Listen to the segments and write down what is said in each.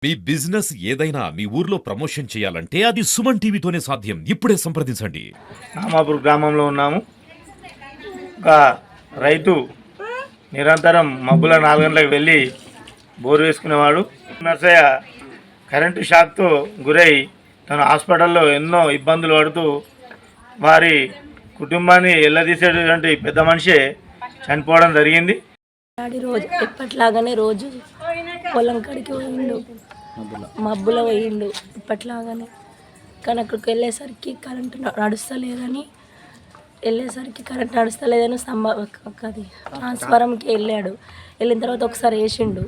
మీ business ఏదైనా మీ ఊర్లో promotion చేయాలంటే అది సుమన్ టీవీతోనే సాధ్యం. ఇప్పుడే సంప్రదించండి. రామాపూర్ గ్రామంలో ఉన్నాము. ఒక రైతు నిరంతరం మబ్బుల 4 గంటలకు వెళ్ళి బోరు వేసుకునేవాడు. నర్సయ్య కరెంటు షాక్తో గురై తన హాస్పిటల్లో ఎన్నో ఇబ్బందులు పడుతూ వారి కుటుంబాన్ని ఎల్లదీసేటువంటి పెద్ద మనిషే చనిపోవడం జరిగింది. రోజు ఎప్పట్లాగానే రోజు పొలం కాడికి పోయిండు, మబ్బులో పోయిండు ఇప్పట్లాగానే. కానీ అక్కడికి వెళ్ళేసరికి కరెంటు నడుస్తలేదని అది ట్రాన్స్ఫారంకి వెళ్ళాడు. వెళ్ళిన తర్వాత ఒకసారి వేసిండు,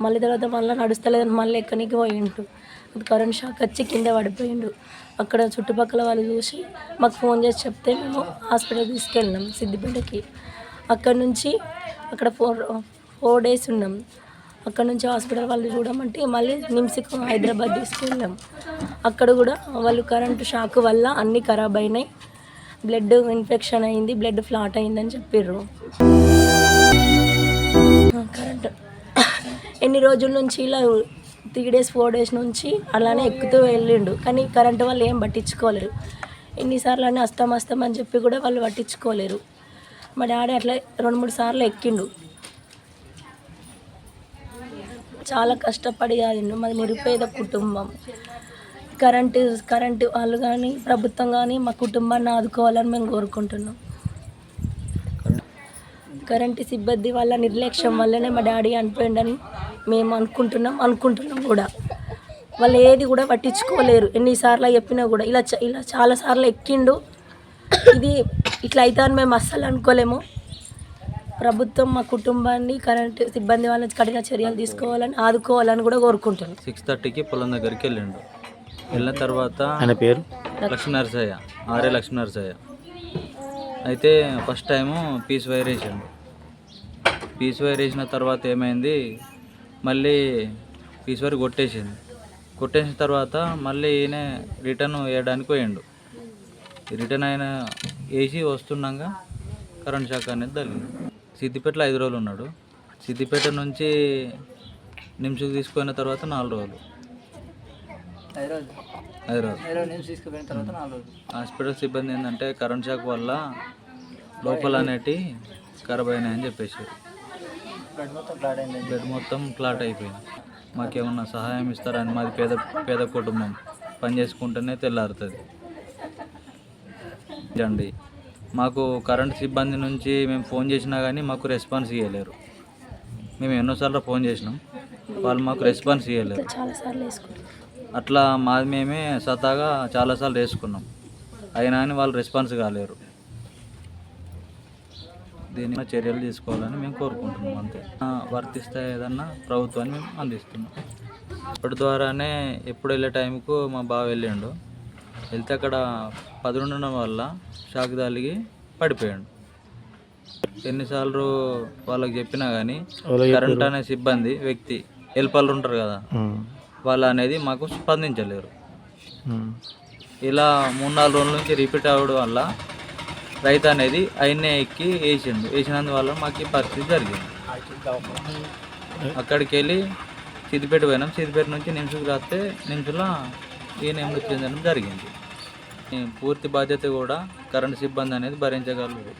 మళ్ళీ తర్వాత మళ్ళీ నడుస్తలేదని మళ్ళీ ఎక్కడికి పోయిండు. కరెంట్ షాక్ వచ్చి కింద పడిపోయిండు. అక్కడ చుట్టుపక్కల వాళ్ళు చూసి మాకు ఫోన్ చేసి చెప్తే మేము హాస్పిటల్ తీసుకెళ్ళినాం సిద్దిపేటకి. అక్కడ 4 days ఉన్నాం. అక్కడ నుంచి హాస్పిటల్ వాళ్ళు చూడమంటే మళ్ళీ నిమ్స్కి హైదరాబాద్ తీసుకెళ్ళాం. అక్కడ కూడా వాళ్ళు కరెంటు షాక్ వల్ల అన్నీ ఖరాబ్ అయినాయి, బ్లడ్ ఇన్ఫెక్షన్ అయింది, బ్లడ్ ఫ్లాట్ అయిందని చెప్పారు. కరెంట్ ఎన్ని రోజుల నుంచి ఇలా 3 days 4 days నుంచి అలానే ఎక్కుతూ వెళ్ళిండు. కానీ కరెంటు వాళ్ళు ఏం పట్టించుకోలేరు. ఎన్నిసార్లు అని అస్తాం అని చెప్పి కూడా వాళ్ళు పట్టించుకోలేరు. మా డాడీ అట్లా 2-3 సార్లు ఎక్కిండు. చాలా కష్టపడి ఆడిండు. మాది నిరుపేద కుటుంబం. కరెంటు వాళ్ళు కానీ ప్రభుత్వం కానీ మా కుటుంబాన్ని ఆదుకోవాలని మేము కోరుకుంటున్నాం. కరెంటు సిబ్బంది వల్ల నిర్లక్ష్యం వల్లనే మా డాడీ చనిపోయిండని మేము అనుకుంటున్నాం కూడా. వాళ్ళు ఏది కూడా పట్టించుకోలేరు. ఎన్నిసార్లు చెప్పినా కూడా ఇలా చాలాసార్లు ఎక్కిండు. ఇది ఇట్లా అవుతుందని మేము అస్సలు అనుకోలేము. ప్రభుత్వం మా కుటుంబాన్ని కరెంటు సిబ్బంది వాళ్ళని కఠిన చర్యలు తీసుకోవాలని ఆదుకోవాలని కూడా కోరుకుంటున్నాం. 6:30కి పొలం దగ్గరికి వెళ్ళిండు. వెళ్ళిన తర్వాత ఆయన పేరు లక్ష్మీనరసయ్య, ఆర్ఏ లక్ష్మీనరసయ్య. అయితే ఫస్ట్ టైము పీస్ వైర్ వేసిండు. పీస్ వైర్ వేసిన తర్వాత ఏమైంది, మళ్ళీ పీస్ వైర్ కొట్టేసిన తర్వాత మళ్ళీ ఈయన రిటర్న్ వేయడానికి పోయిండు. రిటర్న్ అయిన వేసి వస్తున్నాక కరెంట్ షాక్ అనేది తగిలింది. సిద్దిపేటలో 5 రోజులు ఉన్నాడు. సిద్దిపేట నుంచి నిమ్స్కి తీసుకున్న తర్వాత 4 రోజులు. 5 రోజులు హాస్పిటల్ సిబ్బంది ఏంటంటే కరెంట్ షాక్ వల్ల లోపల అనేటి ఖరాబ్ అయినాయని చెప్పేసి బ్లడ్ మొత్తం క్లాట్ అయిపోయింది. మాకేమన్నా సహాయం ఇస్తారని, మాది పేద కుటుంబం, పని చేసుకుంటేనే తెల్లారుతుంది అండి. మాకు కరెంట్ సిబ్బంది నుంచి మేము ఫోన్ చేసినా కానీ మాకు రెస్పాన్స్ ఇవ్వలేరు. మేము ఎన్నోసార్లు ఫోన్ చేసినాం, వాళ్ళు మాకు రెస్పాన్స్ ఇవ్వలేరు. అట్లా మాది మేమే సతాగా చాలాసార్లు వేసుకున్నాం, అయినా కానీ వాళ్ళు రెస్పాన్స్ కాలేరు. దీని చర్యలు తీసుకోవాలని మేము కోరుకుంటున్నాం. అంతే వర్తిస్తే ఏదన్నా ప్రభుత్వాన్ని మేము అందిస్తున్నాం. ఇప్పటి ద్వారానే ఎప్పుడు వెళ్ళే టైంకు మా బావ వెళ్ళిండు. వెళ్తే అక్కడ 10 ఉండడం వల్ల షాక్ తగిలి పడిపోయాడు. ఎన్నిసార్లు వాళ్ళకి చెప్పినా కానీ కరెంట్ అనే సిబ్బంది వ్యక్తి హెల్పర్లు ఉంటారు కదా, వాళ్ళు అనేది మాకు స్పందించలేరు. ఇలా 3-4 రోజుల నుంచి రిపీట్ అవ్వడం వల్ల రైతు అనేది ఆయన్నే ఎక్కి వేసినందువల్ల మాకు ఈ పరిస్థితి జరిగింది. అక్కడికి వెళ్ళి సిద్దిపేట పోయినాం. సిద్దిపేట నుంచి నిమ్స్కి రాస్తే నిమ్స్లో ఈయన మృతి చెందడం జరిగింది. పూర్తి బాధ్యత కూడా కరెంట్ సిబ్బంది అనేది భరించగలరు.